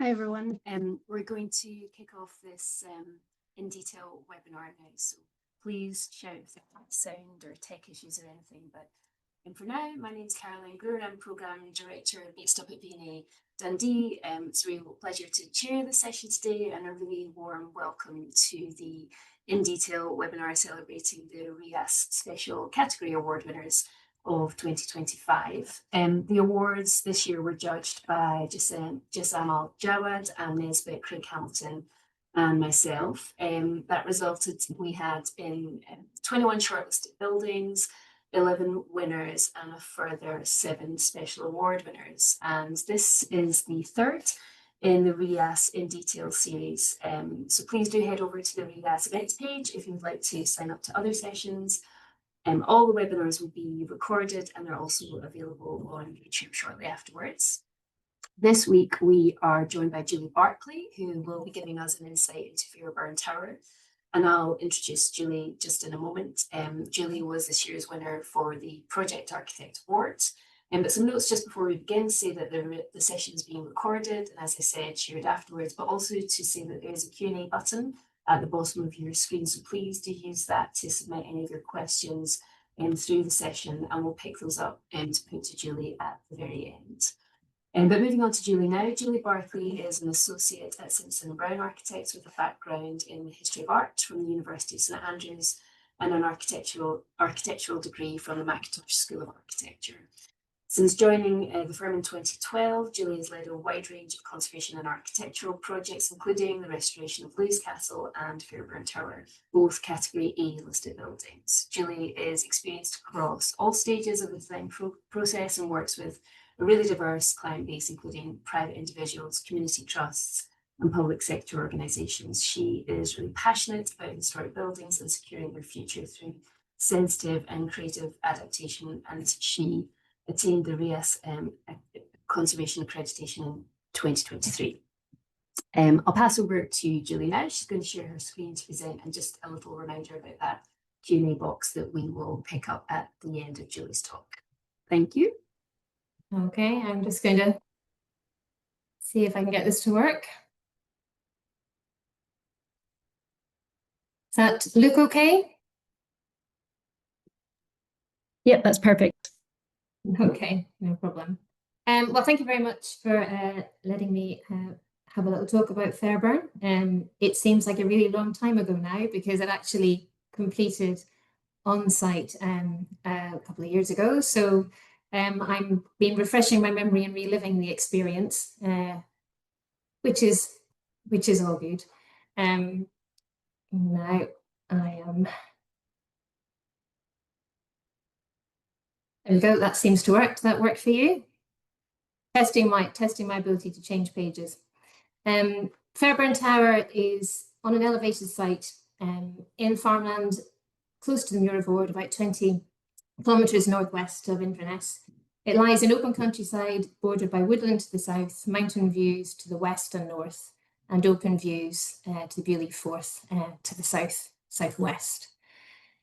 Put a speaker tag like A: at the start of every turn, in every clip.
A: Hi everyone, we're going to kick off this in detail webinar now, so please shout if there's sound or tech issues or anything. But for now, my name is Caroline Grewar, I'm Programme Director based up at V&A Dundee. It's a real pleasure to chair the session today, and a really warm welcome to the in detail webinar celebrating the RIAS Special Category Award winners of 2025. The awards this year were judged by Jasamal Jawad and Nesbit Craig Hamilton and myself. That resulted, we had in 21 shortlisted buildings, 11 winners and a further 7 special award winners. And this is the third in the RIAS in detail series. So please do head over to the RIAS events page if you'd like to sign up to other sessions. All the webinars will be recorded and they're also available on YouTube shortly afterwards. This week we are joined by Julie Barklie, who will be giving us an insight into Fairburn Tower. And I'll introduce Julie just in a moment. Julie was this year's winner for the Project Architect Award. But some notes just before we begin say that the session is being recorded and, as I said, shared afterwards, but also to say that there is a Q&A button at the bottom of your screen. So please do use that to submit any of your questions through the session, and we'll pick those up to put to Julie at the very end. But moving on to Julie now, Julie Barklie is an associate at Simpson and Brown Architects with a background in the history of art from the University of St Andrews and an architectural degree from the Mackintosh School of Architecture. Since joining the firm in 2012, Julie has led a wide range of conservation and architectural projects, including the restoration of Lewes Castle and Fairburn Tower, both Category A listed buildings. Julie is experienced across all stages of the design process and works with a really diverse client base, including private individuals, community trusts, and public sector organisations. She is really passionate about historic buildings and securing their future through sensitive and creative adaptation, and she attained the RIAS Conservation Accreditation in 2023. I'll pass over to Julie now. She's going to share her screen to present, and just a little reminder about that Q&A box that we will pick up at the end of Julie's talk. Thank you.
B: Okay, I'm just going to see if I can get this to work. Does that look okay?
A: Yep, that's perfect.
B: Okay, no problem. Well, thank you very much for letting me have a little talk about Fairburn. It seems like a really long time ago now, because it actually completed on site a couple of years ago. So I'm been refreshing my memory and reliving the experience, which is all good. Now I am. There we go, that seems to work. Does that work for you? Testing my ability to change pages. Fairburn Tower is on an elevated site in farmland close to the Muir of Ord, about 20 kilometres northwest of Inverness. It lies in open countryside bordered by woodland to the south, mountain views to the west and north, and open views to the Beaulieu Forth to the southwest.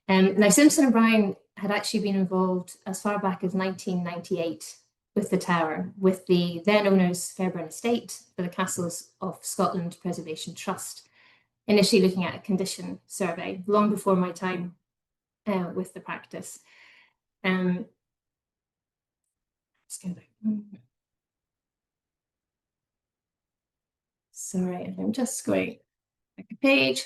B: Now, Simpson and Brown had actually been involved as far back as 1998 with the tower, with the then owners Fairburn Estate for the Castles of Scotland Preservation Trust, initially looking at a condition survey, long before my time with the practice. Sorry, I'm just going back a page.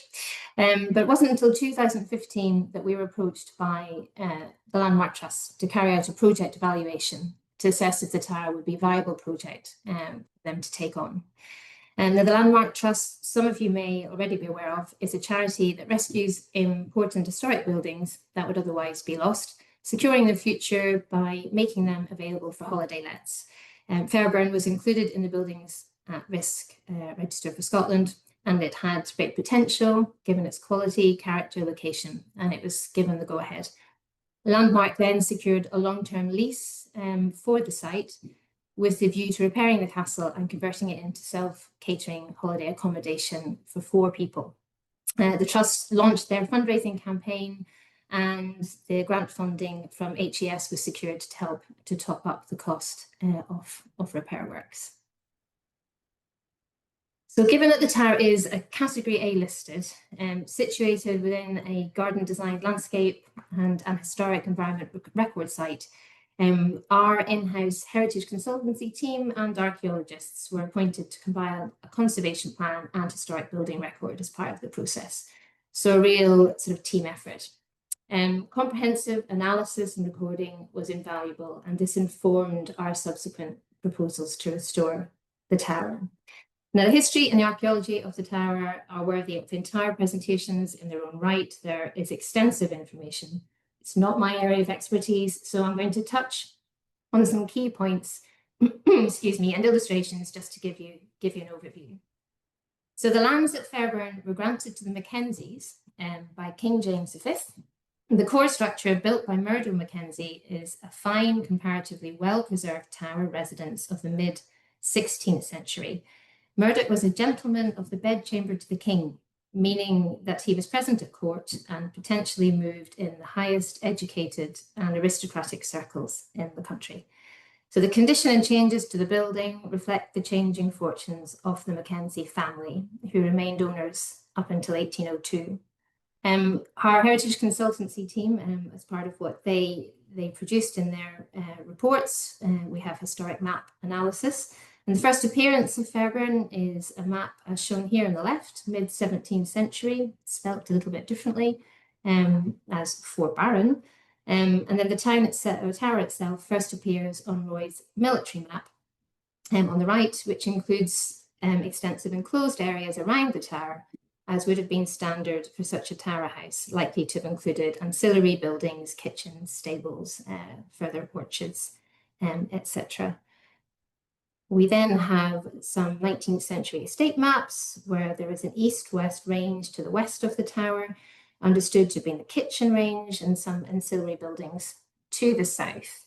B: But it wasn't until 2015 that we were approached by the Landmark Trust to carry out a project evaluation to assess if the tower would be a viable project for them to take on. Now, the Landmark Trust, some of you may already be aware of, is a charity that rescues important historic buildings that would otherwise be lost, securing their future by making them available for holiday lets. Fairburn was included in the Buildings at Risk Register for Scotland, and it had great potential given its quality, character, location, and it was given the go-ahead. Landmark then secured a long-term lease for the site with the view to repairing the castle and converting it into self-catering holiday accommodation for 4 people. The Trust launched their fundraising campaign, and the grant funding from HES was secured to help to top up the cost of repair works. So given that the tower is a category A listed, situated within a garden designed landscape and an historic environment record site, our in-house heritage consultancy team and archaeologists were appointed to compile a conservation plan and historic building record as part of the process. So a real sort of team effort. Comprehensive analysis and recording was invaluable, and this informed our subsequent proposals to restore the tower. Now, the history and the archaeology of the tower are worthy of entire presentations in their own right. There is extensive information. It's not my area of expertise, so I'm going to touch on some key points, excuse me, and illustrations just to give you an overview. So the lands at Fairburn were granted to the Mackenzies by King James V. The core structure built by Murdo Mackenzie is a fine, comparatively well-preserved tower residence of the mid-16th century. Murdoch was a gentleman of the bedchamber to the king, meaning that he was present at court and potentially moved in the highest educated and aristocratic circles in the country. So the condition and changes to the building reflect the changing fortunes of the Mackenzie family, who remained owners up until 1802. Our heritage consultancy team, as part of what they produced in their reports, we have historic map analysis. And the first appearance of Fairburn is a map as shown here on the left, mid-17th century, spelt a little bit differently as Fairburn. And then the tower itself first appears on Roy's military map on the right, which includes extensive enclosed areas around the tower, as would have been standard for such a tower house, likely to have included ancillary buildings, kitchens, stables, further orchards, etc. We then have some 19th century estate maps where there is an east-west range to the west of the tower, understood to be the kitchen range, and some ancillary buildings to the south.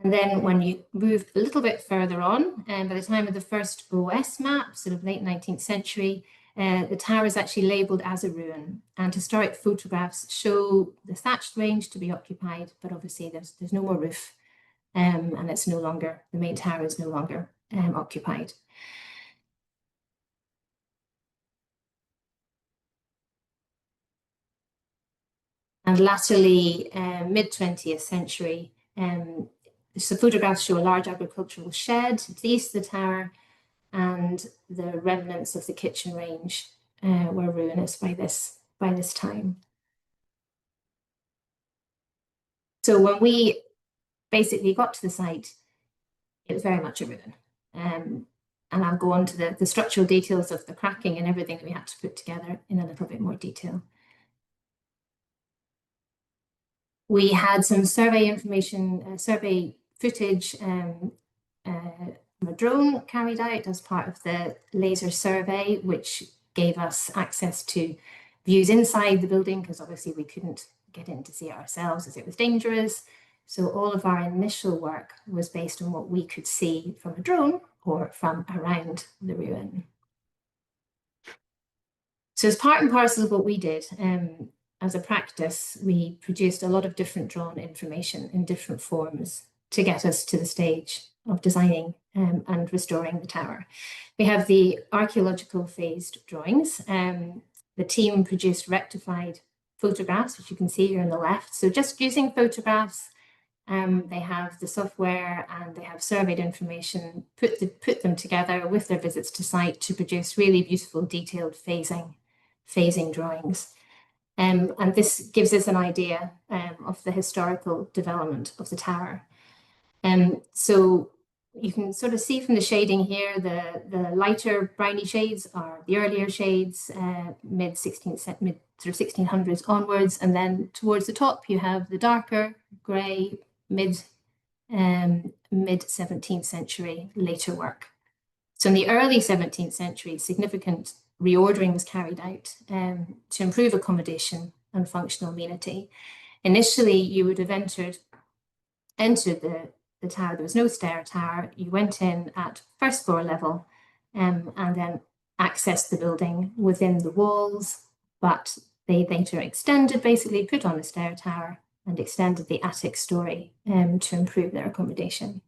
B: And then when you move a little bit further on, by the time of the first OS map, sort of late 19th century, the tower is actually labelled as a ruin, and historic photographs show the thatched range to be occupied, but obviously there's no more roof, and it's no longer, the main tower is no longer occupied. And latterly, mid-20th century, so photographs show a large agricultural shed to the east of the tower, and the remnants of the kitchen range were ruinous by this time. So when we basically got to the site, it was very much a ruin. And I'll go on to the structural details of the cracking and everything that we had to put together in a little bit more detail. We had some survey information, survey footage from a drone carried out as part of the laser survey, which gave us access to views inside the building, because obviously we couldn't get in to see it ourselves as it was dangerous. So all of our initial work was based on what we could see from a drone or from around the ruin. So as part and parcel of what we did, as a practice, we produced a lot of different drawn information in different forms to get us to the stage of designing and restoring the tower. We have the archaeological phased drawings. The team produced rectified photographs, which you can see here on the left. So just using photographs, they have the software and they have surveyed information, put them together with their visits to site to produce really beautiful, detailed phasing drawings. And this gives us an idea of the historical development of the tower. So you can sort of see from the shading here, the lighter browny shades are the earlier shades, mid sort of 1600s onwards, and then towards the top you have the darker grey mid 17th century later work. So in the early 17th century, significant reordering was carried out to improve accommodation and functional amenity. Initially, you would have entered the tower. There was no stair tower. You went in at first floor level and then accessed the building within the walls, but they later extended, basically put on a stair tower and extended the attic story to improve their accommodation.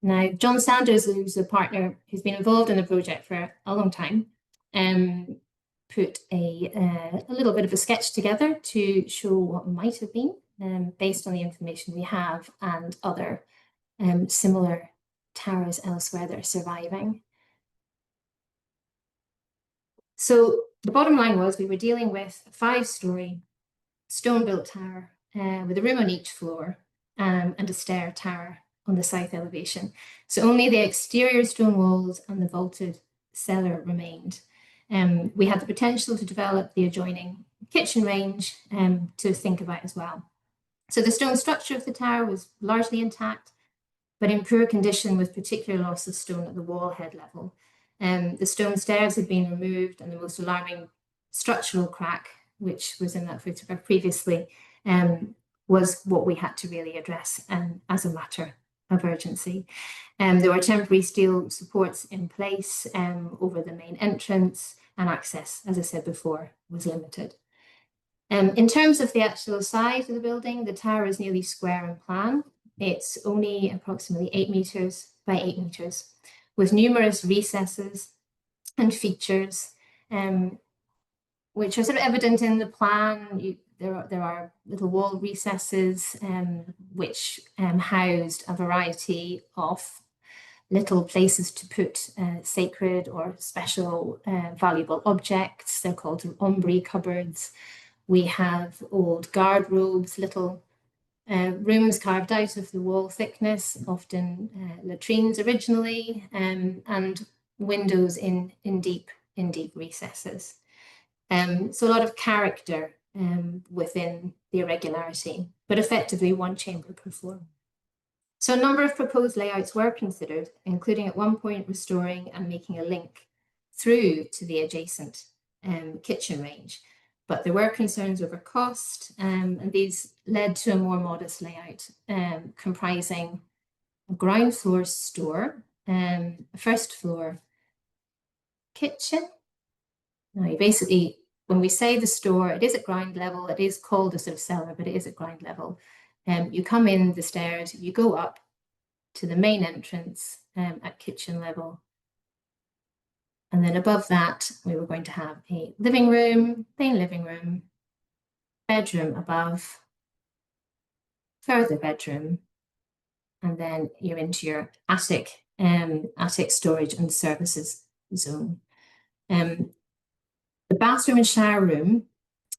B: Now, John Sanders, who's a partner who's been involved in the project for a long time, put a little bit of a sketch together to show what might have been based on the information we have and other similar towers elsewhere that are surviving. So the bottom line was we were dealing with a 5-storey stone-built tower with a room on each floor and a stair tower on the south elevation. So only the exterior stone walls and the vaulted cellar remained. We had the potential to develop the adjoining kitchen range to think about as well. So the stone structure of the tower was largely intact, but in poor condition with particular loss of stone at the wall head level. The stone stairs had been removed, and the most alarming structural crack, which was in that photograph previously, was what we had to really address as a matter of urgency. There were temporary steel supports in place over the main entrance, and access, as I said before, was limited. In terms of the actual size of the building, the tower is nearly square in plan. It's only approximately 8 meters by 8 meters, with numerous recesses and features, which are sort of evident in the plan. There are little wall recesses which housed a variety of little places to put sacred or special valuable objects. They're called ombre cupboards. We have old guard robes, little rooms carved out of the wall thickness, often latrines originally, and windows in deep recesses. So a lot of character within the irregularity, but effectively one chamber per floor. So a number of proposed layouts were considered, including at one point restoring and making a link through to the adjacent kitchen range. But there were concerns over cost, and these led to a more modest layout comprising a ground floor store, a first floor kitchen. Now, you basically, when we say the store, it is at ground level. It is called a sort of cellar, but it is at ground level. You come in the stairs, you go up to the main entrance at kitchen level. And then above that, we were going to have a living room, main living room, bedroom above, further bedroom, and then you're into your attic storage and services zone. The bathroom and shower room,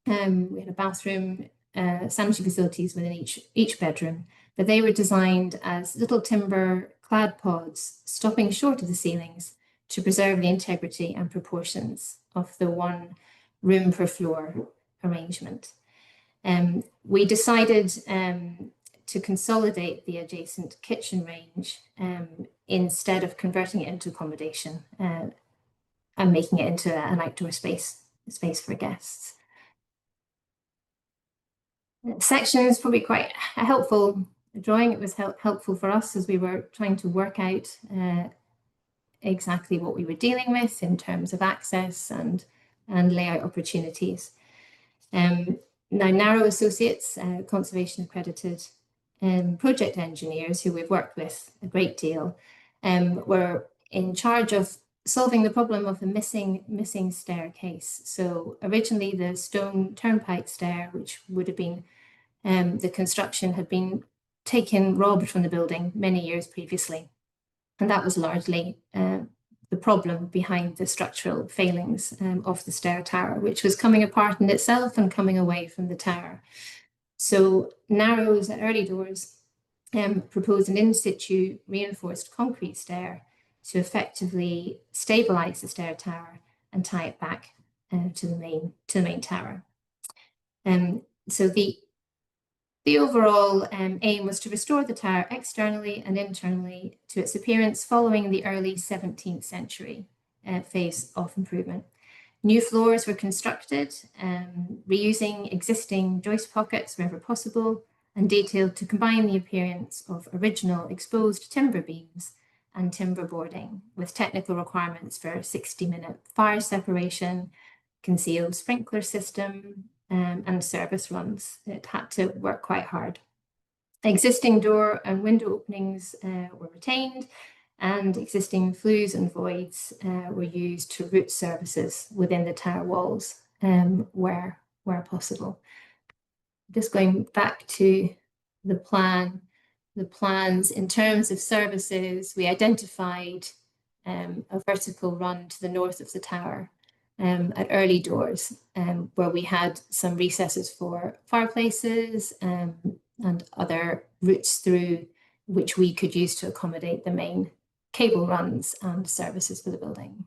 B: we had a bathroom, sanitary facilities within each bedroom, but they were designed as little timber clad pods stopping short of the ceilings to preserve the integrity and proportions of the one room per floor arrangement. We decided to consolidate the adjacent kitchen range instead of converting it into accommodation and making it into an outdoor space for guests. Section is probably quite a helpful drawing. It was helpful for us as we were trying to work out exactly what we were dealing with in terms of access and layout opportunities. Now, Narrow Associates, conservation accredited project engineers who we've worked with a great deal, were in charge of solving the problem of the missing staircase. So originally the stone turnpike stair, which would have been, the construction had been robbed from the building many years previously. And that was largely the problem behind the structural failings of the stair tower, which was coming apart in itself and coming away from the tower. So Narrow's at early doors proposed an in situ reinforced concrete stair to effectively stabilize the stair tower and tie it back to the main tower. So the overall aim was to restore the tower externally and internally to its appearance following the early 17th century phase of improvement. New floors were constructed, reusing existing joist pockets wherever possible, and detailed to combine the appearance of original exposed timber beams and timber boarding with technical requirements for 60-minute fire separation, concealed sprinkler system, and service runs. It had to work quite hard. Existing door and window openings were retained, and existing flues and voids were used to route services within the tower walls where possible. Just going back to the plans in terms of services, we identified a vertical run to the north of the tower at early doors, where we had some recesses for fireplaces and other routes through which we could use to accommodate the main cable runs and services for the building.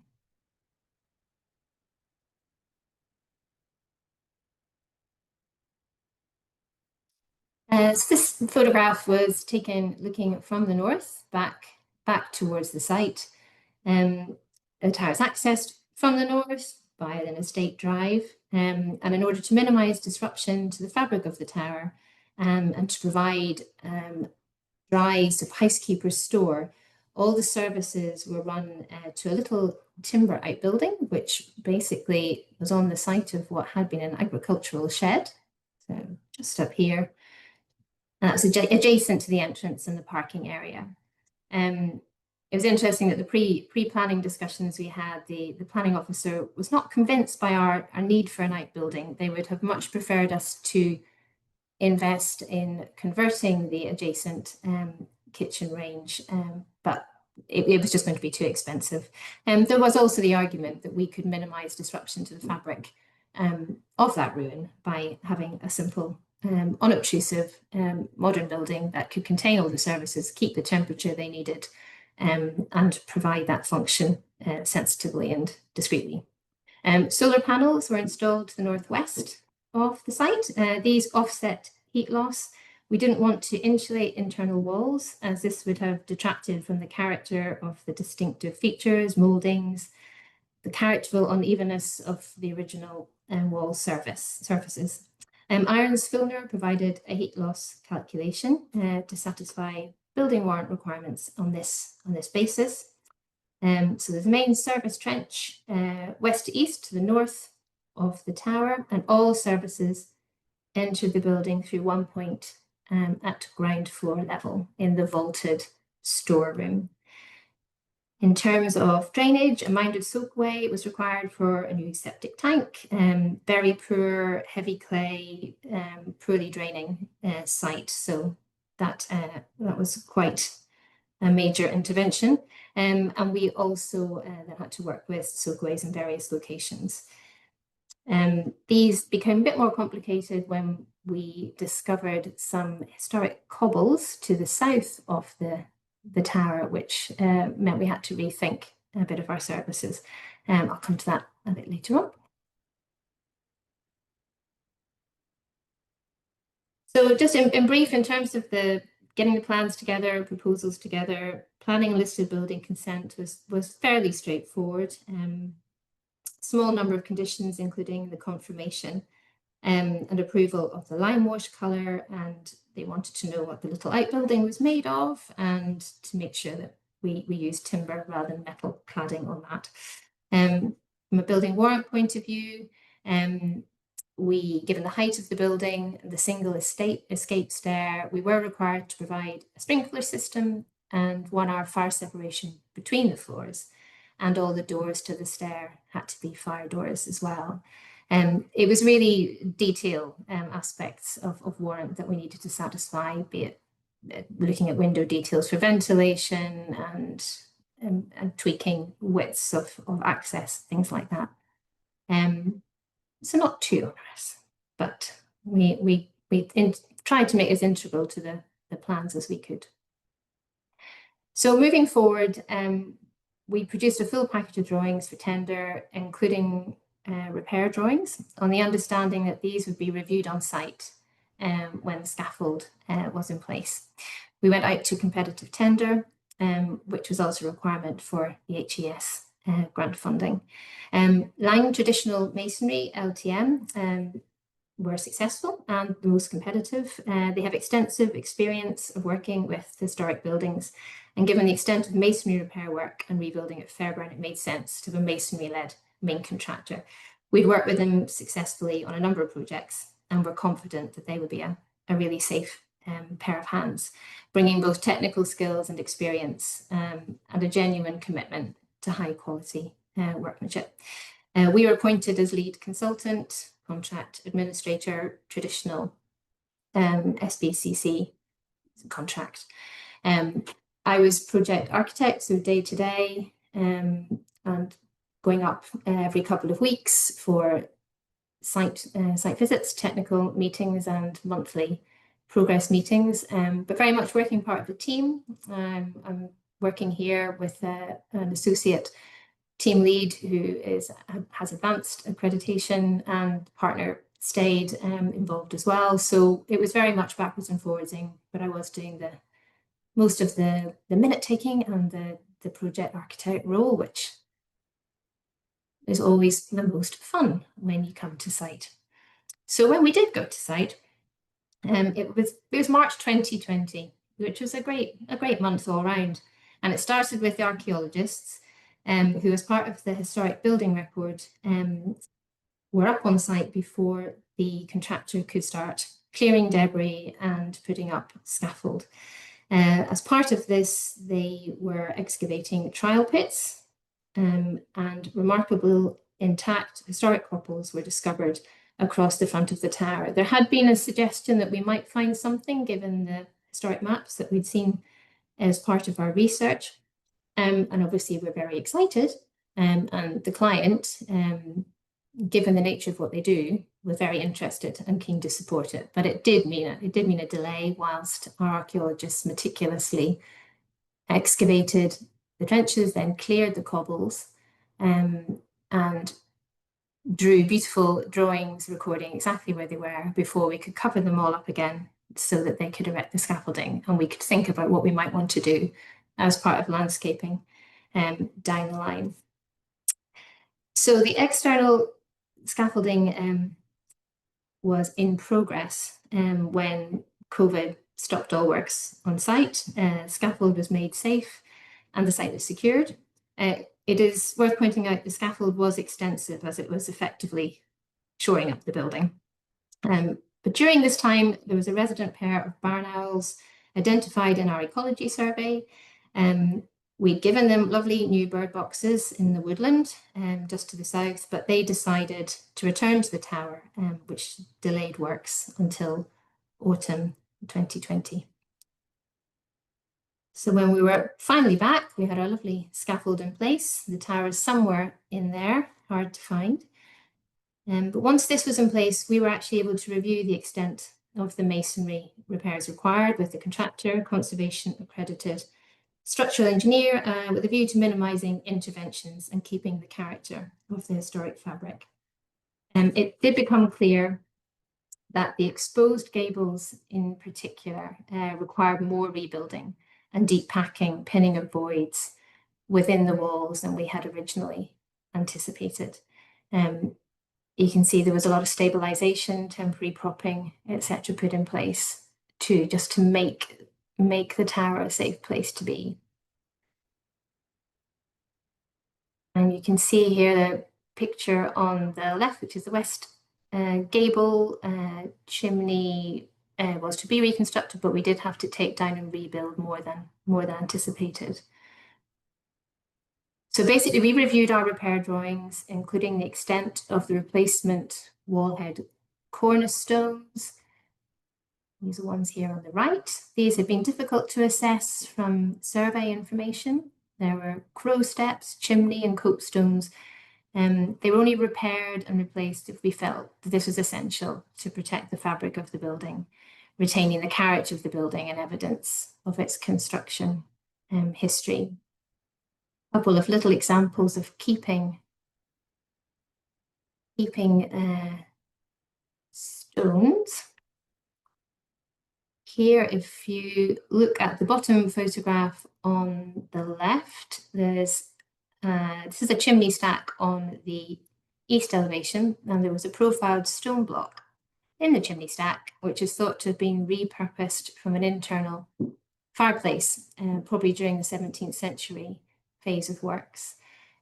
B: So this photograph was taken looking from the north back towards the site. The tower is accessed from the north by an estate drive, and in order to minimise disruption to the fabric of the tower and to provide drives of housekeeper's store, all the services were run to a little timber outbuilding, which basically was on the site of what had been an agricultural shed. So just up here. And that's adjacent to the entrance and the parking area. It was interesting that the pre-planning discussions we had, the planning officer was not convinced by our need for an outbuilding. They would have much preferred us to invest in converting the adjacent kitchen range, but it was just going to be too expensive. There was also the argument that we could minimise disruption to the fabric of that ruin by having a simple, unobtrusive modern building that could contain all the services, keep the temperature they needed, and provide that function sensitively and discreetly. Solar panels were installed to the northwest of the site. These offset heat loss. We didn't want to insulate internal walls, as this would have detracted from the character of the distinctive features, mouldings, the characteristic unevenness of the original wall surfaces. Irons Filner provided a heat loss calculation to satisfy building warrant requirements on this basis. So there's the main service trench west to east to the north of the tower, and all services entered the building through one point at ground floor level in the vaulted storeroom. In terms of drainage, a mounded soakaway was required for a new septic tank. Very poor, heavy clay, poorly draining site. So that was quite a major intervention. And we also then had to work with soakaways in various locations. These became a bit more complicated when we discovered some historic cobbles to the south of the tower, which meant we had to rethink a bit of our services. I'll come to that a bit later on. So just in brief, in terms of getting the plans together, proposals together, planning and listed building consent was fairly straightforward. Small number of conditions, including the confirmation and approval of the lime wash colour, and they wanted to know what the little outbuilding was made of and to make sure that we used timber rather than metal cladding on that. From a building warrant point of view, given the height of the building, the single escape stair, we were required to provide a sprinkler system and 1 hour fire separation between the floors, and all the doors to the stair had to be fire doors as well. It was really detail aspects of warrant that we needed to satisfy, be it looking at window details for ventilation and tweaking widths of access, things like that. So not too onerous, but we tried to make it integral to the plans as we could. So moving forward, we produced a full package of drawings for tender, including repair drawings, on the understanding that these would be reviewed on site when the scaffold was in place. We went out to competitive tender, which was also a requirement for the HES grant funding. Lang Traditional Masonry, LTM, were successful and the most competitive. They have extensive experience of working with historic buildings, and given the extent of masonry repair work and rebuilding at Fairburn, it made sense to have a masonry-led main contractor. We'd worked with them successfully on a number of projects and were confident that they would be a really safe pair of hands, bringing both technical skills and experience and a genuine commitment to high quality workmanship. We were appointed as lead consultant, contract administrator, traditional SBCC contract. I was project architect, so day to day, and going up every couple of weeks for site visits, technical meetings, and monthly progress meetings, but very much working part of the team. I'm working here with an associate team lead who has advanced accreditation, and partner stayed involved as well. So it was very much backwards and forwardsing, but I was doing most of the minute taking and the project architect role, which is always the most fun when you come to site. So when we did go to site, it was March 2020, which was a great month all round. And it started with the archaeologists, who, as part of the historic building record, were up on site before the contractor could start clearing debris and putting up scaffold. As part of this, they were excavating trial pits, and remarkable intact historic couples were discovered across the front of the tower. There had been a suggestion that we might find something given the historic maps that we'd seen as part of our research. And obviously we're very excited, and the client, given the nature of what they do, was very interested and keen to support it. But it did mean a delay whilst our archaeologists meticulously excavated the trenches, then cleared the cobbles, and drew beautiful drawings recording exactly where they were before we could cover them all up again so that they could erect the scaffolding, and we could think about what we might want to do as part of landscaping down the line. So the external scaffolding was in progress when COVID stopped all works on site. Scaffold was made safe and the site was secured. It is worth pointing out the scaffold was extensive as it was effectively shoring up the building. But during this time, there was a resident pair of barn owls identified in our ecology survey. We'd given them lovely new bird boxes in the woodland just to the south, but they decided to return to the tower, which delayed works until autumn 2020. So when we were finally back, we had our lovely scaffold in place. The tower is somewhere in there, hard to find. But once this was in place, we were actually able to review the extent of the masonry repairs required with the contractor, conservation accredited structural engineer, with a view to minimising interventions and keeping the character of the historic fabric. It did become clear that the exposed gables in particular required more rebuilding and deep packing, pinning of voids within the walls than we had originally anticipated. You can see there was a lot of stabilisation, temporary propping, etc. put in place just to make the tower a safe place to be. And you can see here the picture on the left, which is the west gable. Chimney was to be reconstructed, but we did have to take down and rebuild more than anticipated. So basically, we reviewed our repair drawings, including the extent of the replacement wallhead cornerstones. These are ones here on the right. These have been difficult to assess from survey information. There were crow steps, chimney and copestones. They were only repaired and replaced if we felt that this was essential to protect the fabric of the building, retaining the character of the building and evidence of its construction history. A couple of little examples of keeping stones. Here, if you look at the bottom photograph on the left, this is a chimney stack on the east elevation, and there was a profiled stone block in the chimney stack, which is thought to have been repurposed from an internal fireplace, probably during the 17th century phase of works.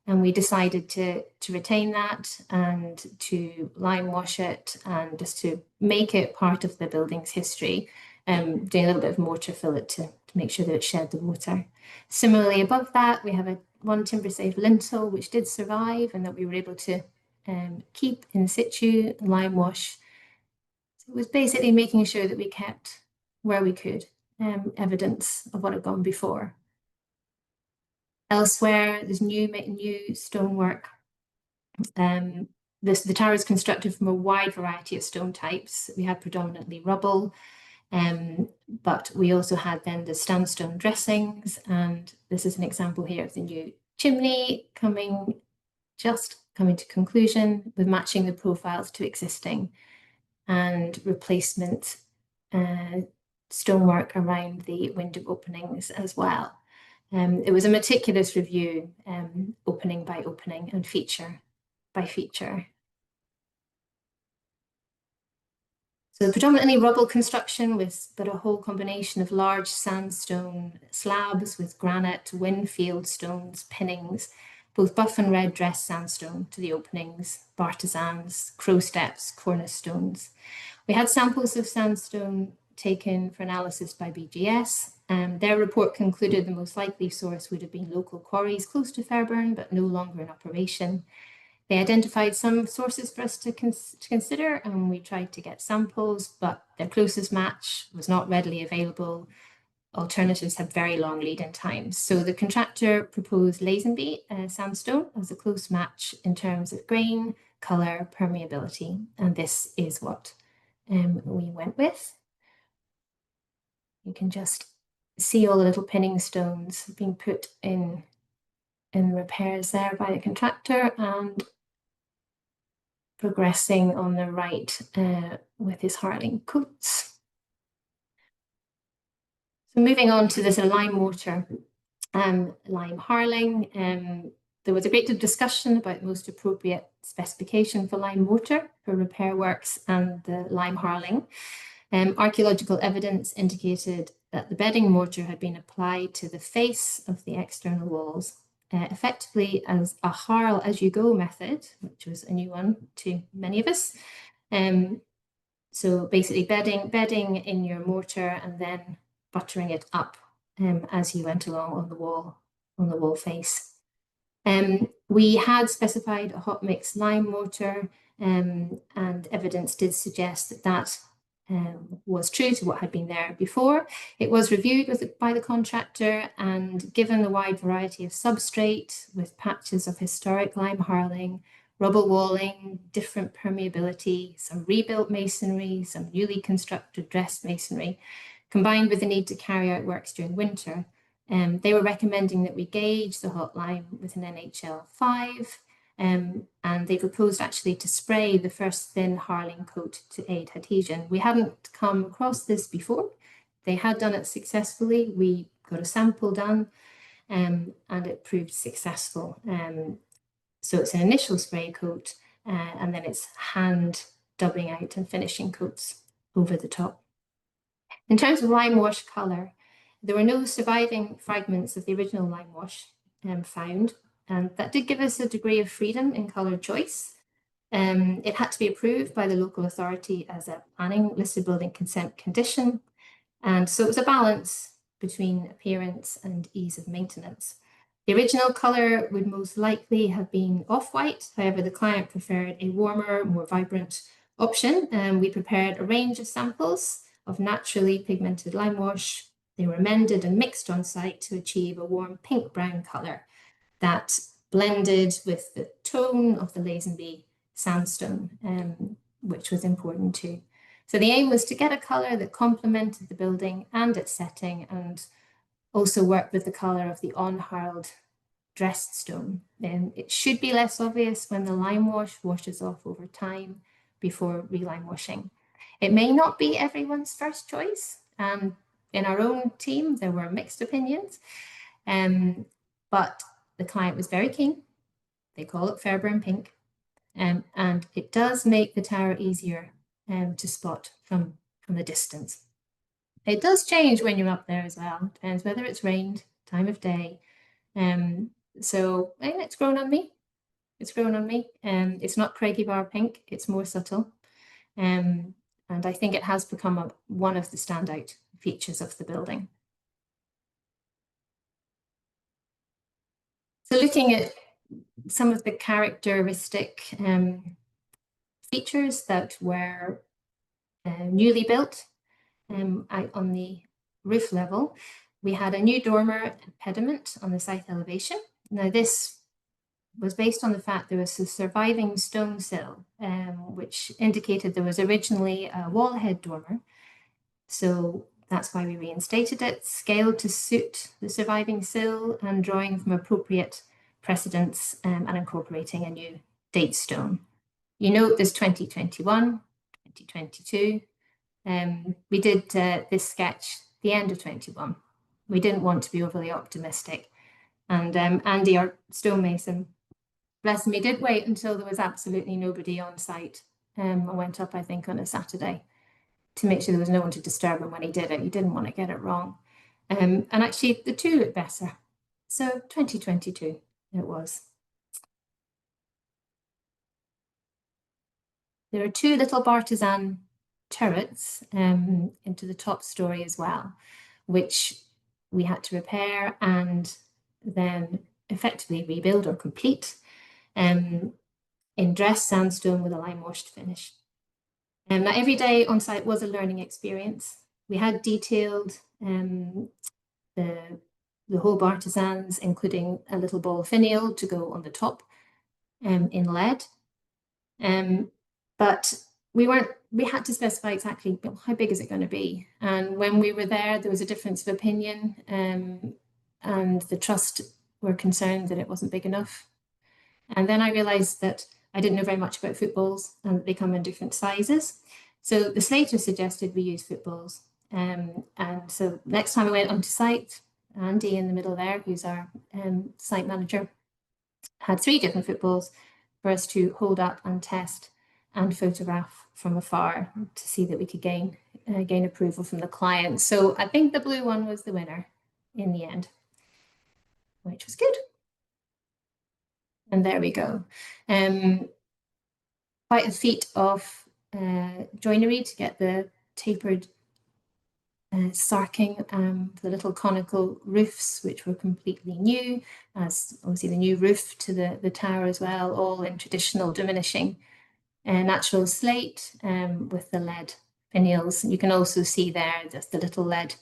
B: And we decided to retain that and to lime wash it and just to make it part of the building's history, doing a little bit of mortar fillet to make sure that it shed the water. Similarly, above that, we have one timber safe lintel, which did survive and that we were able to keep in situ, lime wash. So it was basically making sure that we kept where we could evidence of what had gone before. Elsewhere, there's new stonework. The tower is constructed from a wide variety of stone types. We had predominantly rubble, but we also had then the sandstone dressings, and this is an example here of the new chimney coming to conclusion with matching the profiles to existing and replacement stonework around the window openings as well. It was a meticulous review, opening by opening and feature by feature. So predominantly rubble construction but a whole combination of large sandstone slabs with granite, Winfield stones, pinnings, both buff and red dress sandstone to the openings, bartizans, crow steps, cornice stones. We had samples of sandstone taken for analysis by BGS. Their report concluded the most likely source would have been local quarries close to Fairburn, but no longer in operation. They identified some sources for us to consider, and we tried to get samples, but their closest match was not readily available. Alternatives had very long lead-in times. So the contractor proposed Lazenby sandstone as a close match in terms of grain, colour, permeability, and this is what we went with. You can just see all the little pinning stones being put in repairs there by the contractor and progressing on the right with his harling coats. So moving on to this lime mortar, lime harling. There was a great deal of discussion about the most appropriate specification for lime mortar for repair works and the lime harling. Archaeological evidence indicated that the bedding mortar had been applied to the face of the external walls, effectively as a harl as you go method, which was a new one to many of us. So basically bedding in your mortar and then buttering it up as you went along on the wall face. We had specified a hot mix lime mortar, and evidence did suggest that was true to what had been there before. It was reviewed by the contractor, and given the wide variety of substrate with patches of historic lime harling, rubble walling, different permeability, some rebuilt masonry, some newly constructed dressed masonry, combined with the need to carry out works during winter, they were recommending that we gauge the hot lime with an NHL 5, and they proposed actually to spray the first thin harling coat to aid adhesion. We hadn't come across this before. They had done it successfully. We got a sample done, and it proved successful. So it's an initial spray coat, and then it's hand dubbing out and finishing coats over the top. In terms of lime wash colour, there were no surviving fragments of the original lime wash found, and that did give us a degree of freedom in colour choice. It had to be approved by the local authority as a planning listed building consent condition, and so it was a balance between appearance and ease of maintenance. The original colour would most likely have been off-white, however the client preferred a warmer, more vibrant option, and we prepared a range of samples of naturally pigmented lime wash. They were amended and mixed on site to achieve a warm pink-brown colour that blended with the tone of the Lazenby sandstone, which was important too. So the aim was to get a colour that complemented the building and its setting, and also work with the colour of the on-harled dressed stone. It should be less obvious when the lime wash washes off over time before re-lime washing. It may not be everyone's first choice, and in our own team there were mixed opinions, but the client was very keen. They call it Fairburn Pink, and it does make the tower easier to spot from the distance. It does change when you're up there as well. Depends whether it's rained, time of day, So it's grown on me. It's grown on me. It's not Craigie Bar pink, it's more subtle. And I think it has become one of the standout features of the building. So looking at some of the characteristic features that were newly built out on the roof level, we had a new dormer and pediment on the south elevation. Now this was based on the fact there was a surviving stone sill, which indicated there was originally a wall head dormer. So that's why we reinstated it, scaled to suit the surviving sill and drawing from appropriate precedents and incorporating a new date stone. You note there's 2021, 2022. We did this sketch the end of 21. We didn't want to be overly optimistic. And Andy, our stonemason, bless him, he did wait until there was absolutely nobody on site. I went up, I think, on a Saturday to make sure there was no one to disturb him when he did it. He didn't want to get it wrong. And actually, the two looked better. So 2022 it was. There are two little bartizan turrets into the top story as well, which we had to repair and then effectively rebuild or complete in dressed sandstone with a lime washed finish. Now every day on site was a learning experience. We had detailed the whole bartizans, including a little ball finial to go on the top in lead. But we had to specify exactly how big is it going to be. And when we were there was a difference of opinion, and the trust were concerned that it wasn't big enough. And then I realized that I didn't know very much about footballs and they come in different sizes. So the slater suggested we use footballs. And so next time I went onto site, Andy in the middle there, who's our site manager, had 3 different footballs for us to hold up and test and photograph from afar to see that we could gain approval from the client. So I think the blue one was the winner in the end, which was good. And there we go. Quite a feat of joinery to get the tapered sarking, the little conical roofs, which were completely new, as obviously the new roof to the tower as well, all in traditional diminishing natural slate with the lead finials. You can also see there just the little lead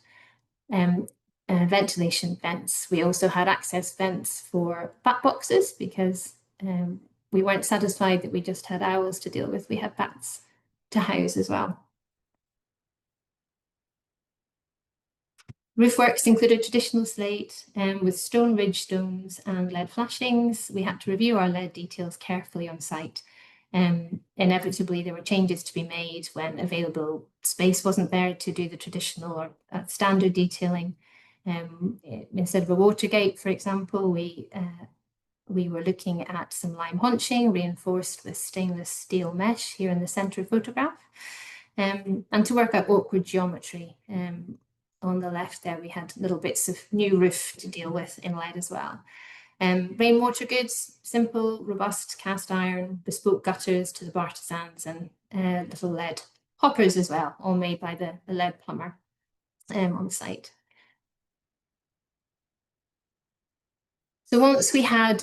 B: ventilation vents. We also had access vents for bat boxes because we weren't satisfied that we just had owls to deal with. We had bats to house as well. Roof works included traditional slate with stone ridge stones and lead flashings. We had to review our lead details carefully on site. Inevitably, there were changes to be made when available space wasn't there to do the traditional or standard detailing. Instead of a water gate, for example, we were looking at some lime haunching reinforced with stainless steel mesh here in the centre photograph. And to work out awkward geometry. On the left there, we had little bits of new roof to deal with in lead as well. Rainwater goods, simple, robust cast iron, bespoke gutters to the bartizans and little lead hoppers as well, all made by the lead plumber on site. So once we had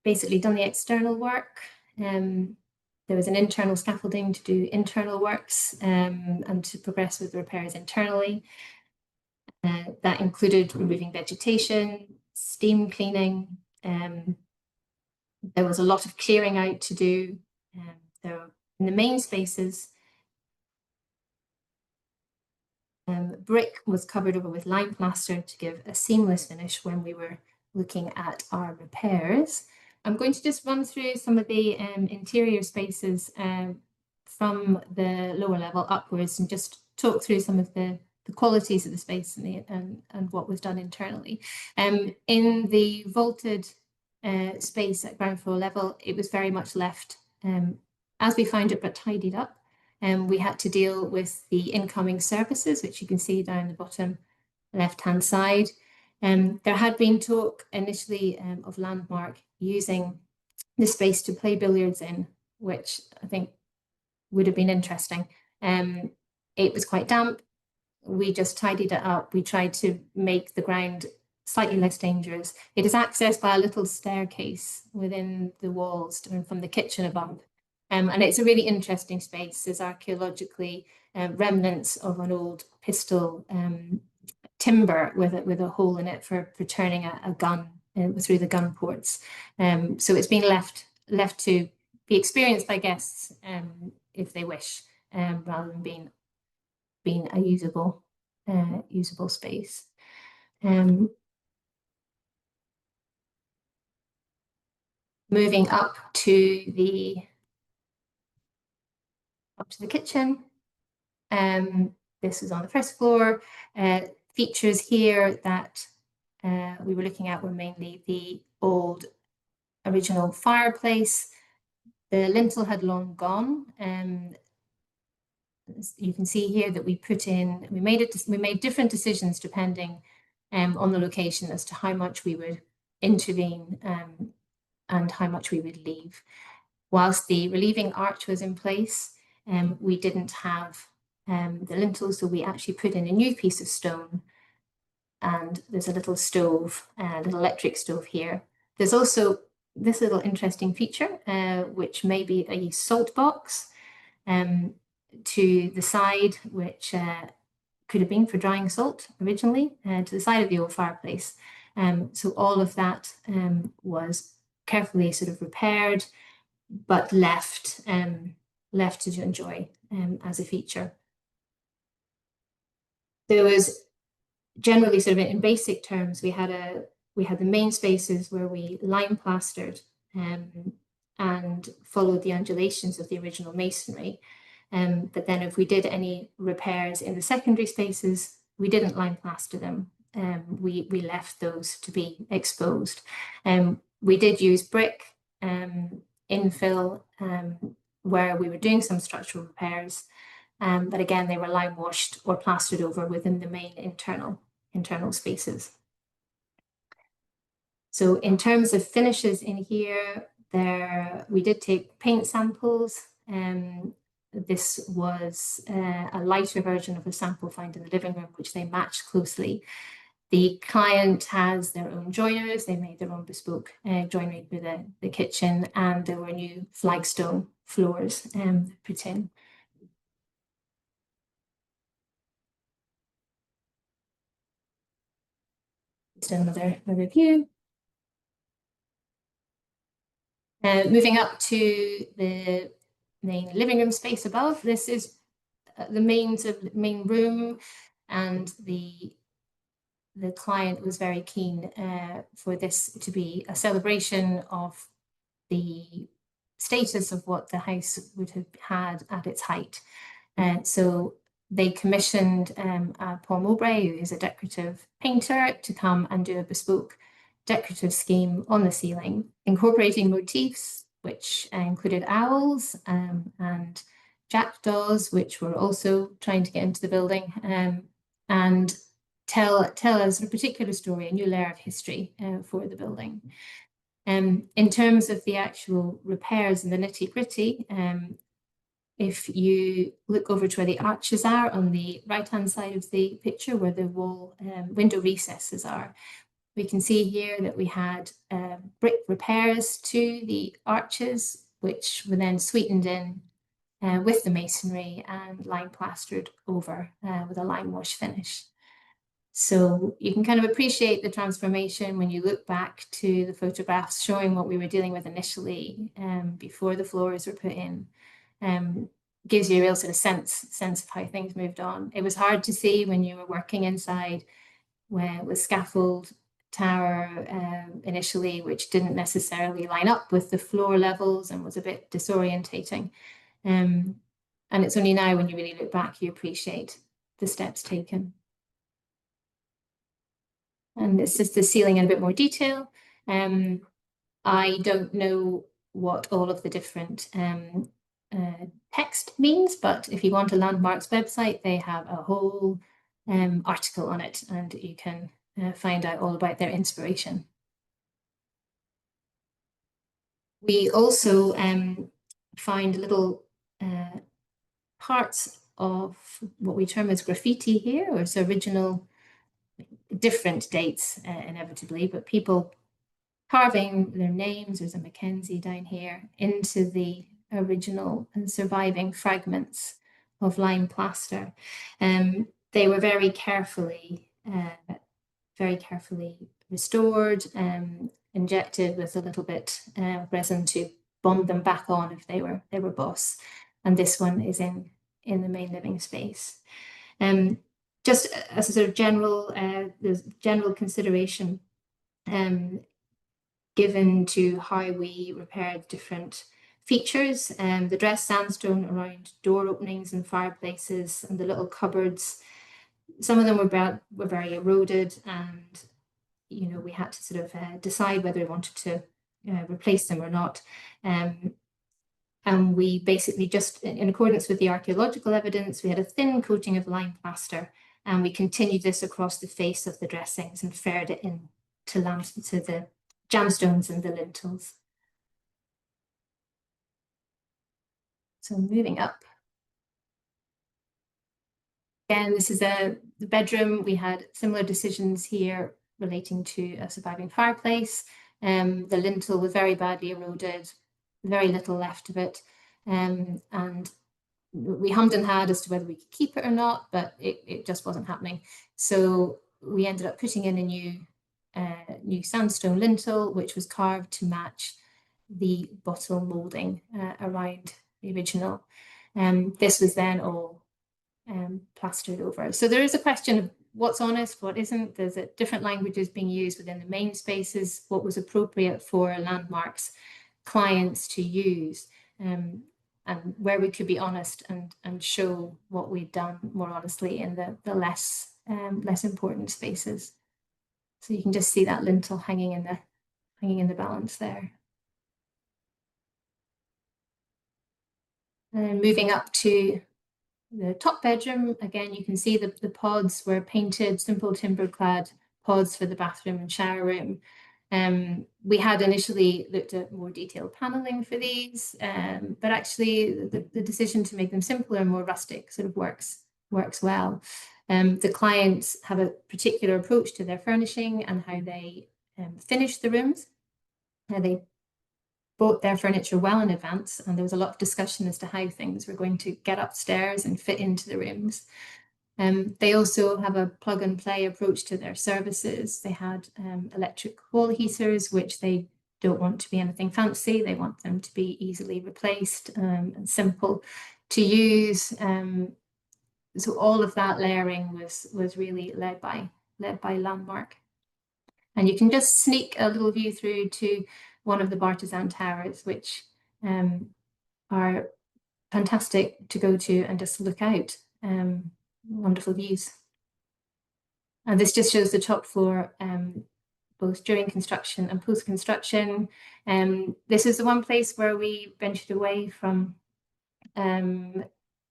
B: basically done the external work, there was an internal scaffolding to do internal works and to progress with the repairs internally. That included removing vegetation, steam cleaning. There was a lot of clearing out to do. In the main spaces, brick was covered over with lime plaster to give a seamless finish when we were looking at our repairs. I'm going to just run through some of the interior spaces from the lower level upwards and just talk through some of the qualities of the space and what was done internally. In the vaulted space at ground floor level, it was very much left as we found it, but tidied up. We had to deal with the incoming services, which you can see down the bottom left-hand side. There had been talk initially of Landmark using the space to play billiards in, which I think would have been interesting. It was quite damp. We just tidied it up. We tried to make the ground slightly less dangerous. It is accessed by a little staircase within the walls from the kitchen above. And it's a really interesting space. There's archaeologically remnants of an old pistol timber with a hole in it for turning a gun through the gun ports. So it's been left to be experienced by guests if they wish, rather than being a usable space. Moving up to the kitchen. This is on the first floor. Features here that we were looking at were mainly the old original fireplace. The lintel had long gone. You can see here that we made different decisions depending on the location as to how much we would intervene and how much we would leave. Whilst the relieving arch was in place, we didn't have the lintel, so we actually put in a new piece of stone, and there's a little stove, a little electric stove here. There's also this little interesting feature, which may be a salt box to the side, which could have been for drying salt originally, to the side of the old fireplace. So all of that was carefully sort of repaired, but left to enjoy as a feature. There was generally, sort of in basic terms, we had the main spaces where we lime plastered and followed the undulations of the original masonry. But then if we did any repairs in the secondary spaces, we didn't lime plaster them. We left those to be exposed. We did use brick infill where we were doing some structural repairs, but again, they were lime washed or plastered over within the main internal spaces. So in terms of finishes in here, we did take paint samples. This was a lighter version of a sample found in the living room, which they matched closely. The client has their own joiners. They made their own bespoke joinery for the kitchen, and there were new flagstone floors put in. Just another view. Moving up to the main living room space above. This is the main room, and the client was very keen for this to be a celebration of the status of what the house would have had at its height. So they commissioned Paul Mowbray, who is a decorative painter, to come and do a bespoke decorative scheme on the ceiling, incorporating motifs which included owls and jackdaws, which were also trying to get into the building, and tell us a particular story, a new layer of history for the building. In terms of the actual repairs and the nitty-gritty, if you look over to where the arches are on the right-hand side of the picture, where the wall window recesses are, we can see here that we had brick repairs to the arches, which were then sweetened in with the masonry and lime plastered over with a lime wash finish. So you can kind of appreciate the transformation when you look back to the photographs showing what we were dealing with initially before the floors were put in. Gives you a real sort of sense of how things moved on. It was hard to see when you were working inside with scaffold tower initially, which didn't necessarily line up with the floor levels and was a bit disorientating. And it's only now when you really look back, you appreciate the steps taken. And it's just the ceiling in a bit more detail. I don't know what all of the different text means, but if you want a Landmarks website, they have a whole article on it, and you can find out all about their inspiration. We also find little parts of what we term as graffiti here, or it's original, different dates inevitably, but people carving their names. There's a Mackenzie down here into the original and surviving fragments of lime plaster. They were very carefully restored, injected with a little bit resin to bond them back on if they were boss. And this one is in the main living space. Just as a sort of general consideration given to how we repaired different features, the dressed sandstone around door openings and fireplaces and the little cupboards. Some of them were very eroded, and we had to sort of decide whether we wanted to replace them or not. And we basically just, in accordance with the archaeological evidence, we had a thin coating of lime plaster, and we continued this across the face of the dressings and faired it in to the jamstones and the lintels. So moving up. Again, this is the bedroom. We had similar decisions here relating to a surviving fireplace. The lintel was very badly eroded, very little left of it. And we hummed and hawed as to whether we could keep it or not, but it just wasn't happening. So we ended up putting in a new sandstone lintel, which was carved to match the bottle moulding around the original. This was then all plastered over. So there is a question of what's honest, what isn't. There's different languages being used within the main spaces, what was appropriate for Landmark's clients to use, and where we could be honest and show what we'd done more honestly in the less important spaces. So you can just see that lintel hanging in the balance there. And moving up to the top bedroom, again, you can see the pods were painted, simple timber clad pods for the bathroom and shower room. We had initially looked at more detailed paneling for these, but actually the decision to make them simpler and more rustic sort of works well. The clients have a particular approach to their furnishing and how they finish the rooms. They bought their furniture well in advance, and there was a lot of discussion as to how things were going to get upstairs and fit into the rooms. They also have a plug and play approach to their services. They had electric wall heaters, which they don't want to be anything fancy. They want them to be easily replaced and simple to use. So all of that layering was really led by Landmark. And you can just sneak a little view through to one of the Bartizan towers, which are fantastic to go to and just look out. Wonderful views. And this just shows the top floor, both during construction and post-construction. This is the one place where we ventured away from,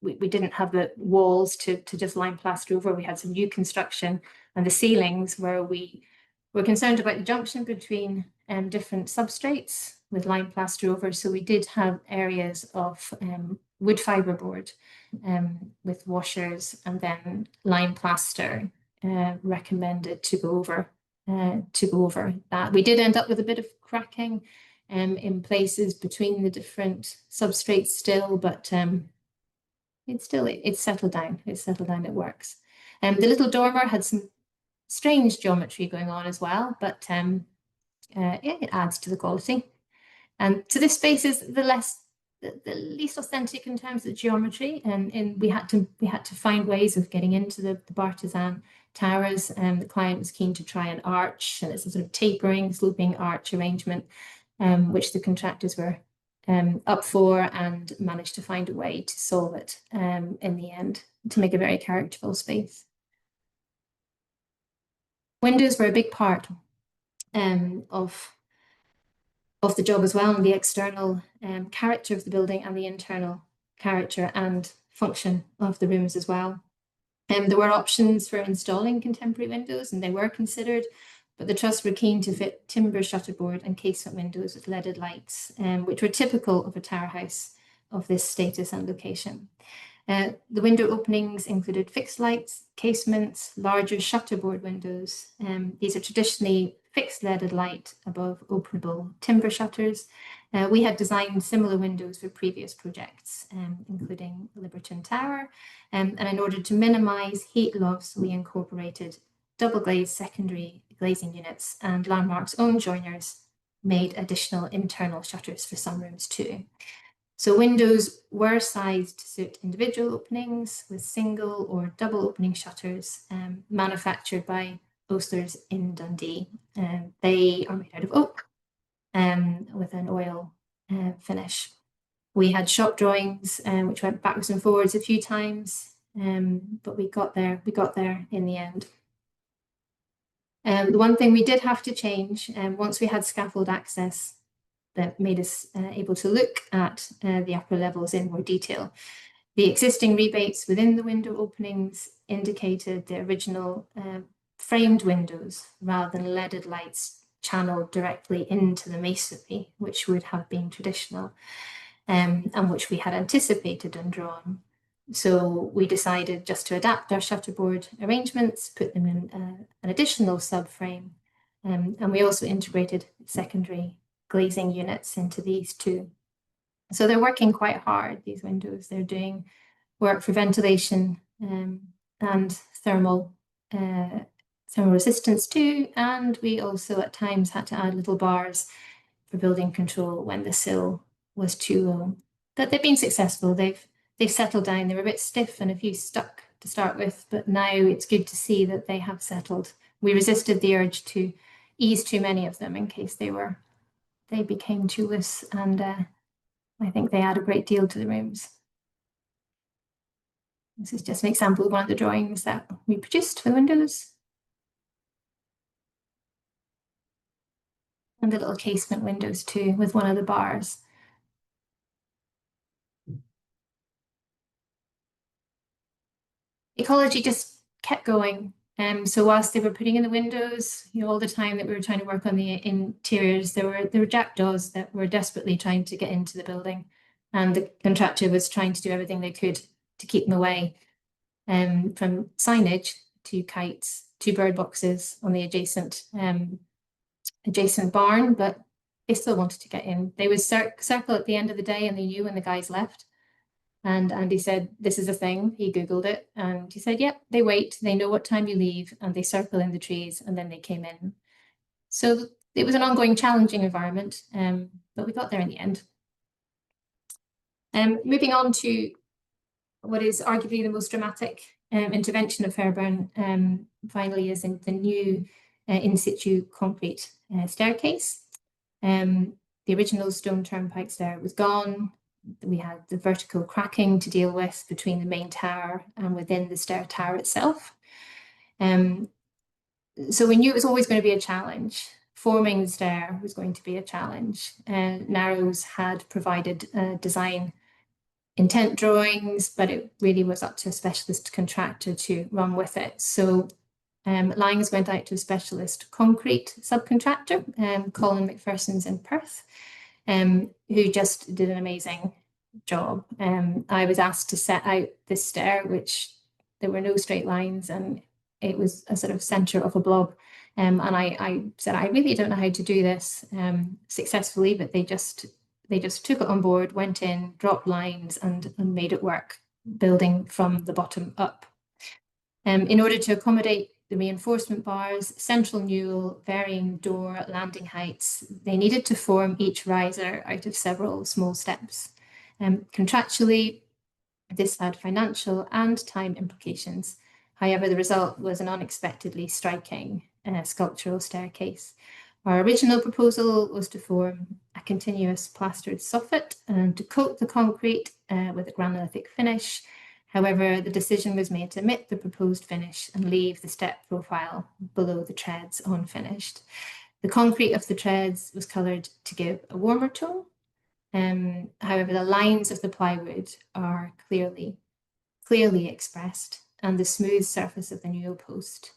B: we didn't have the walls to just lime plaster over. We had some new construction, and the ceilings where we were concerned about the junction between different substrates with lime plaster over. So we did have areas of wood fibre board with washers, and then lime plaster recommended to go over that. We did end up with a bit of cracking in places between the different substrates still, but it's settled down. It works. The little dormer had some strange geometry going on as well, but it adds to the quality. And so this space is the least authentic in terms of geometry, and we had to find ways of getting into the Bartizan towers. And the client was keen to try an arch, and it's a sort of tapering, sloping arch arrangement, which the contractors were up for, and managed to find a way to solve it in the end to make a very characterful space. Windows were a big part of the job as well, and the external character of the building and the internal character and function of the rooms as well. There were options for installing contemporary windows, and they were considered, but the Trust were keen to fit timber shutterboard and casement windows with leaded lights, which were typical of a tower house of this status and location. The window openings included fixed lights, casements, larger shutterboard windows. These are traditionally fixed leaded light above openable timber shutters. We had designed similar windows for previous projects, including Liberton Tower. And in order to minimise heat loss, we incorporated double glazed secondary glazing units, and Landmark's own joiners made additional internal shutters for some rooms too. So windows were sized to suit individual openings with single or double opening shutters, manufactured by Ostlers in Dundee. They are made out of oak with an oil finish. We had shop drawings which went backwards and forwards a few times, but we got there in the end. The one thing we did have to change, once we had scaffold access, that made us able to look at the upper levels in more detail. The existing rebates within the window openings indicated the original framed windows rather than leaded lights channeled directly into the masonry, which would have been traditional, and which we had anticipated and drawn. So we decided just to adapt our shutterboard arrangements, put them in an additional subframe, and we also integrated secondary glazing units into these too. So they're working quite hard, these windows. They're doing work for ventilation and thermal resistance too. And we also at times had to add little bars for building control when the sill was too low. But they've been successful. They've settled down. They were a bit stiff and a few stuck to start with, but now it's good to see that they have settled. We resisted the urge to ease too many of them in case they became too loose, and I think they add a great deal to the rooms. This is just an example of one of the drawings that we produced for the windows. And the little casement windows too, with one of the bars. Ecology just kept going. So whilst they were putting in the windows, all the time that we were trying to work on the interiors, there were jackdaws that were desperately trying to get into the building, and the contractor was trying to do everything they could to keep them away. From signage to kites to bird boxes on the adjacent barn, but they still wanted to get in. They would circle at the end of the day, and they knew when the guys left. And Andy said, this is a thing. He Googled it and he said, yep, they wait. They know what time you leave and they circle in the trees, and then they came in. So it was an ongoing challenging environment, but we got there in the end. Moving on to what is arguably the most dramatic intervention of Fairburn, finally, is in the new in situ concrete staircase. The original stone turnpike stair was gone. We had the vertical cracking to deal with between the main tower and within the stair tower itself. So we knew it was always going to be a challenge. Forming the stair was going to be a challenge. Narrows had provided design intent drawings, but it really was up to a specialist contractor to run with it. So Langs went out to a specialist concrete subcontractor, Colin McPherson's in Perth, who just did an amazing job. I was asked to set out this stair, which there were no straight lines, and it was a sort of centre of a blob. And I said, I really don't know how to do this successfully, but they just took it on board, went in, dropped lines, and made it work, building from the bottom up. In order to accommodate the reinforcement bars, central newel, varying door, landing heights, they needed to form each riser out of several small steps. Contractually, this had financial and time implications. However, the result was an unexpectedly striking sculptural staircase. Our original proposal was to form a continuous plastered soffit and to coat the concrete with a granulithic finish. However, the decision was made to omit the proposed finish and leave the step profile below the treads unfinished. The concrete of the treads was coloured to give a warmer tone. However, the lines of the plywood are clearly expressed. and the smooth surface of the newel post,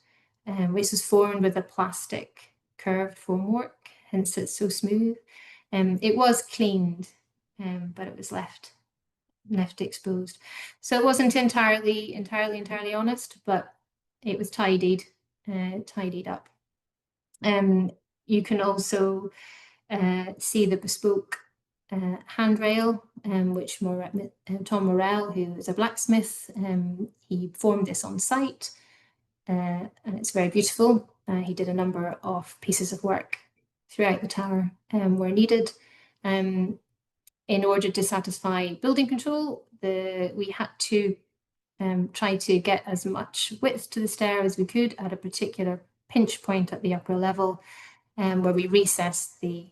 B: which was formed with a plastic curved formwork, hence it's so smooth. It was cleaned, but it was left exposed. So it wasn't entirely honest, but it was tidied up. You can also see the bespoke handrail, which Tom Morell, who is a blacksmith, he formed this on site, and it's very beautiful. He did a number of pieces of work throughout the tower where needed. In order to satisfy building control, we had to try to get as much width to the stair as we could at a particular pinch point at the upper level, where we recessed the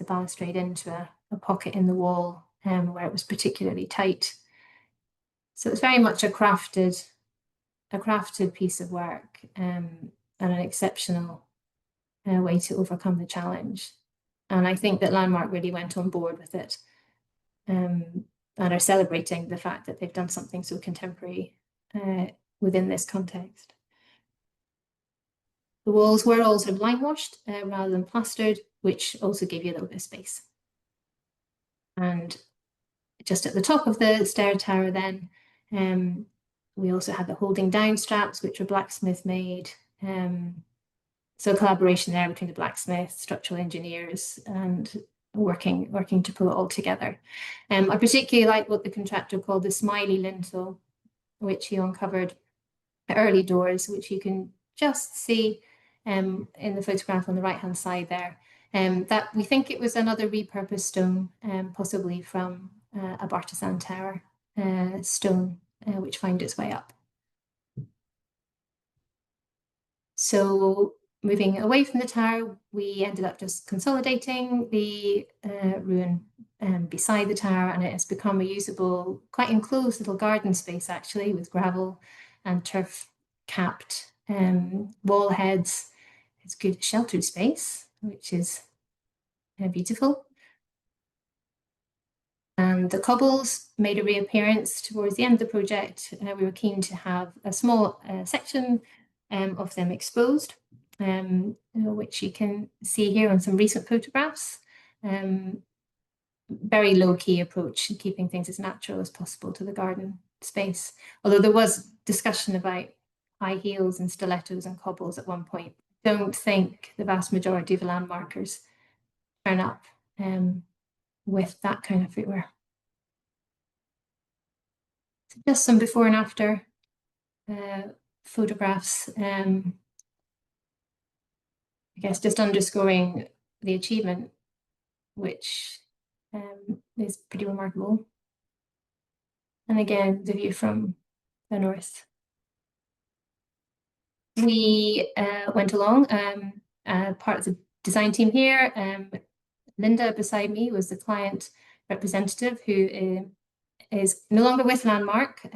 B: balustrade into a pocket in the wall, where it was particularly tight. So it's very much a crafted piece of work, and an exceptional way to overcome the challenge. And I think that Landmark really went on board with it, and are celebrating the fact that they've done something so contemporary within this context. The walls were also lime washed rather than plastered, which also gave you a little bit of space. And just at the top of the stair tower then, we also had the holding down straps, which were blacksmith made. So a collaboration there between the blacksmith, structural engineers, and working to pull it all together. I particularly like what the contractor called the smiley lintel, which he uncovered at early doors, which you can just see in the photograph on the right-hand side there. That we think it was another repurposed stone, possibly from a Bartisan Tower stone, which found its way up. So moving away from the tower, we ended up just consolidating the ruin beside the tower, and it has become a usable, quite enclosed little garden space actually, with gravel and turf capped wall heads. It's good sheltered space, which is beautiful. And the cobbles made a reappearance towards the end of the project. We were keen to have a small section of them exposed, which you can see here on some recent photographs. Very low-key approach, keeping things as natural as possible to the garden space. Although there was discussion about high heels and stilettos and cobbles at one point. Don't think the vast majority of landmarkers turn up with that kind of footwear. So just some before and after photographs. I guess just underscoring the achievement, which is pretty remarkable. And again, the view from the north. We went along, part of the design team here. Linda beside me was the client representative, who is no longer with Landmark,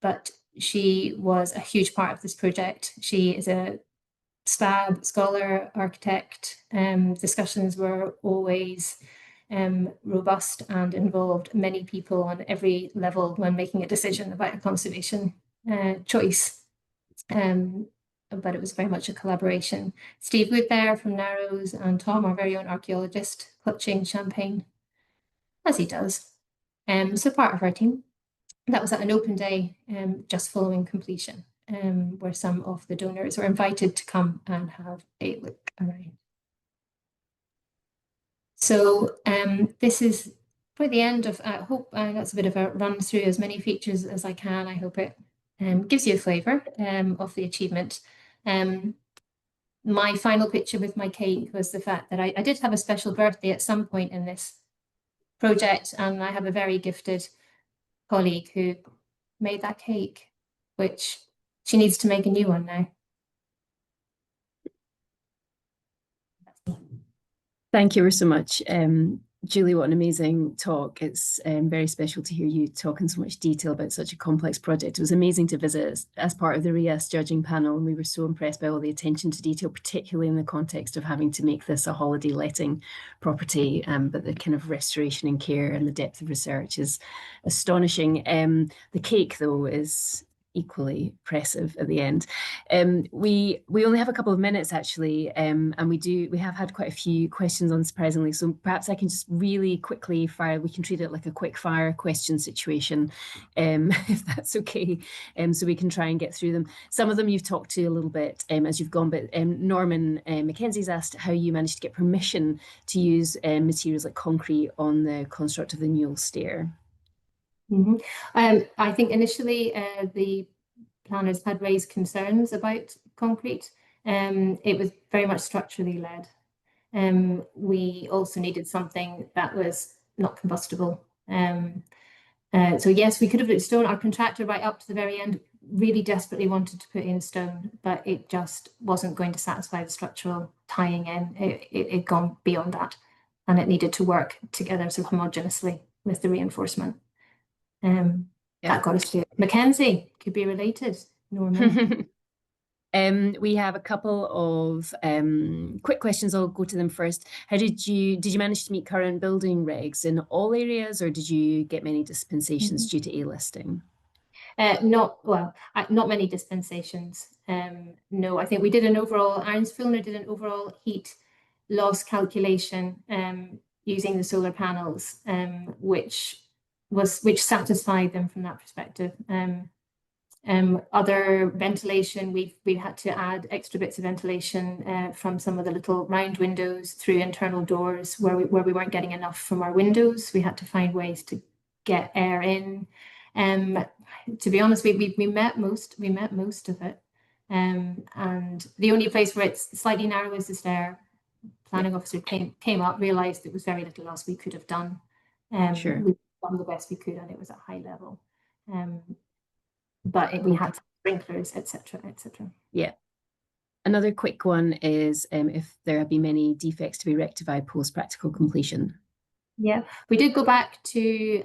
B: but she was a huge part of this project. She is a SPAB scholar, architect. Discussions were always robust and involved many people on every level when making a decision about a conservation choice. But it was very much a collaboration. Steve Wood there from Narrows, and Tom, our very own archaeologist, clutching champagne, as he does. So part of our team. That was at an open day just following completion, where some of the donors were invited to come and have a look around. So this is for the end of, I hope that's a bit of a run through as many features as I can. I hope it gives you a flavour of the achievement. My final picture with my cake was the fact that I did have a special birthday at some point in this project, and I have a very gifted colleague who made that cake, which she needs to make a new one now.
C: Thank you so much. Julie, what an amazing talk. It's very special to hear you talk in so much detail about such a complex project. It was amazing to visit as part of the RIAS judging panel, and we were so impressed by all the attention to detail, particularly in the context of having to make this a holiday letting property, but the kind of restoration and care and the depth of research is astonishing. The cake, though, is equally impressive at the end. We only have a couple of minutes actually, and we have had quite a few questions unsurprisingly, so perhaps I can just really quickly fire, we can treat it like a quick fire question situation, if that's okay, so we can try and get through them. Some of them you've talked to a little bit as you've gone, but Norman Mackenzie's asked how you managed to get permission to use materials like concrete on the construct of the Newell stair.
B: I think initially the planners had raised concerns about concrete. It was very much structurally led. We also needed something that was not combustible. So yes, we could have looked stone. Our contractor right up to the very end really desperately wanted to put in stone, but it just wasn't going to satisfy the structural tying in. It gone beyond that, and it needed to work together so homogeneously with the reinforcement. That got us to Mackenzie, could be related, Norman.
C: We have a couple of quick questions. I'll go to them first. How did you manage to meet current building regs in all areas, or did you get many dispensations due to A-listing?
B: Not many dispensations. No, I think we did an overall, Aaron's Fulner did an overall heat loss calculation using the solar panels, which satisfied them from that perspective. Other ventilation, we had to add extra bits of ventilation from some of the little round windows through internal doors where we weren't getting enough from our windows. We had to find ways to get air in. To be honest, we met most of it. And the only place where it's slightly narrow is the stair. Planning officer came up, realised there was very little else we could have done.
C: Sure.
B: We done the best we could, and it was at high level. But we had sprinklers, etc., etc.
C: Yeah. Another quick one is if there have been many defects to be rectified post practical completion.
B: Yeah, we did go back to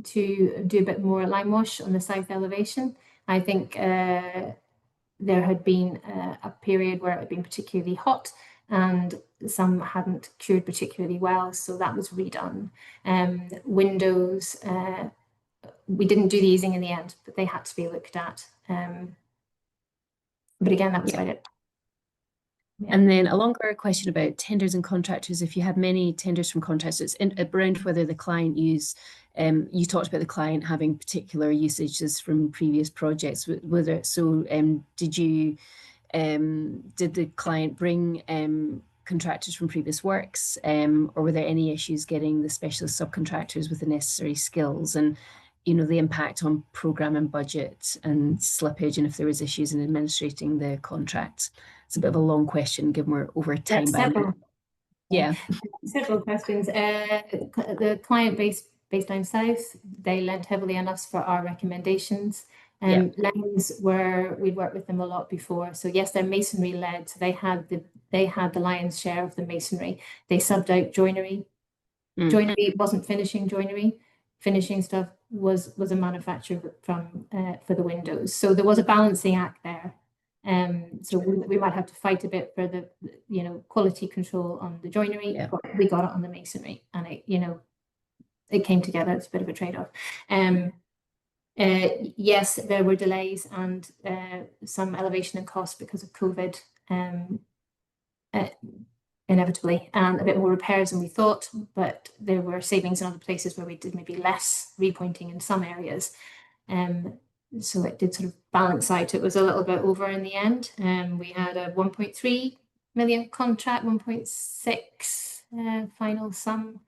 B: do a bit more lime wash on the south elevation. I think there had been a period where it had been particularly hot, and some hadn't cured particularly well, so that was redone. Windows, we didn't do the easing in the end, but they had to be looked at. But again, that was about it. Yeah.
C: And then a longer question about tenders and contractors. If you had many tenders from contractors, around whether the client you talked about the client having particular usages from previous projects. Did the client bring contractors from previous works, or were there any issues getting the specialist subcontractors with the necessary skills? And the impact on programme and budget and slippage, and if there was issues in administrating the contract. It's a bit of a long question given we're over time.
B: Several.
C: Yeah.
B: Several questions. The client based down south, they lent heavily on us for our recommendations. Lens we'd worked with them a lot before. So yes, they're masonry led. So they had the lion's share of the masonry. They subbed out joinery. Joinery wasn't finishing joinery. Finishing stuff was a manufacturer from for the windows. So there was a balancing act there. So we might have to fight a bit for the quality control on the joinery, but we got it on the masonry, and it came together. It's a bit of a trade-off. Yes, there were delays and some elevation in cost because of COVID, inevitably, and a bit more repairs than we thought, but there were savings in other places where we did maybe less repointing in some areas. So it did sort of balance out. It was a little bit over in the end. We had a 1.3 million contract, 1.6 final sum.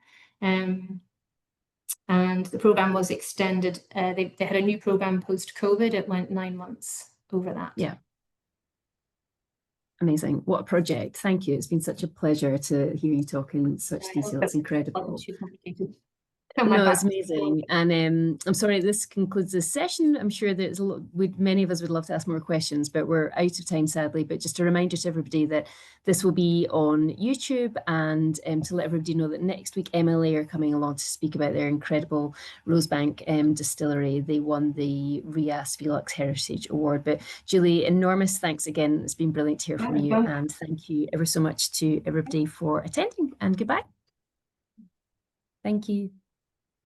B: And the programme was extended. They had a new programme post-COVID. It went 9 months over that.
C: Yeah. Amazing. What a project. Thank you. It's been such a pleasure to hear you talk in such detail. It's incredible.
B: My
C: No,
B: back
C: it's
B: was
C: amazing. And I'm sorry, this concludes this session. I'm sure there's a lot, many of us would love to ask more questions, but we're out of time, sadly. But just a reminder to everybody that this will be on YouTube, and to let everybody know that next week MLA are coming along to speak about their incredible Rosebank distillery. They won the RIAS Velux Heritage Award. But Julie, enormous thanks again. It's been brilliant to hear from you. And thank you ever so much to everybody for attending, and goodbye. Thank you.